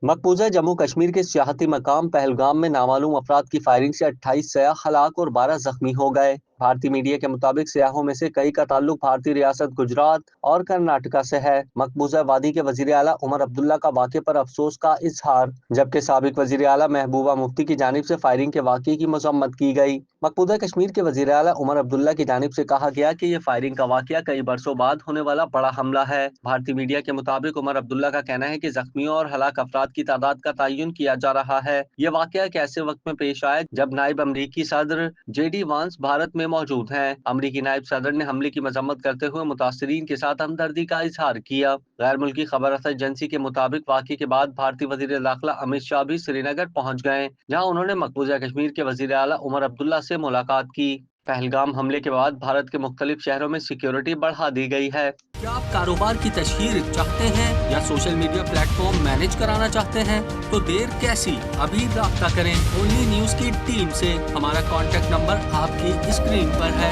مقبوضہ جموں کشمیر کے سیاحتی مقام پہلگام میں نامعلوم افراد کی فائرنگ سے 28 سیاح ہلاک اور 12 زخمی ہو گئے۔ بھارتی میڈیا کے مطابق سیاحوں میں سے کئی کا تعلق بھارتی ریاست گجرات اور کرناٹکا سے ہے۔ مقبوضہ وادی کے وزیر اعلیٰ عمر عبداللہ کا واقعے پر افسوس کا اظہار، جبکہ سابق وزیر اعلیٰ محبوبہ مفتی کی جانب سے فائرنگ کے واقعے کی مذمت کی گئی۔ مقبوضہ کشمیر کے وزیر اعلیٰ عمر عبداللہ کی جانب سے کہا گیا کہ یہ فائرنگ کا واقعہ کئی برسوں بعد ہونے والا بڑا حملہ ہے۔ بھارتی میڈیا کے مطابق عمر عبداللہ کا کہنا ہے کہ زخمیوں اور ہلاک افراد کی تعداد کا تعین کیا جا رہا ہے۔ یہ واقعہ ایک ایسے وقت میں پیش آیا جب نائب امریکی صدر جے ڈی وانس بھارت میں موجود ہیں۔ امریکی نائب صدر نے حملے کی مذمت کرتے ہوئے متاثرین کے ساتھ ہمدردی کا اظہار کیا۔ غیر ملکی خبر رساں ایجنسی کے مطابق واقعے کے بعد بھارتی وزیر داخلہ امت شاہ بھی سری نگر پہنچ گئے، جہاں انہوں نے مقبوضہ کشمیر کے وزیر اعلیٰ عمر عبداللہ سے ملاقات کی۔ پہلگام حملے کے بعد بھارت کے مختلف شہروں میں سیکیورٹی بڑھا دی گئی ہے۔ کیا آپ کاروبار کی تشہیر چاہتے ہیں یا social media plate form manage کرانا چاہتے ہیں؟ تو دیر کیسی، ابھی رابطہ کریں اونلی نیوز کی ٹیم سے۔ ہمارا کانٹیکٹ نمبر آپ کی اسکرین پر ہے۔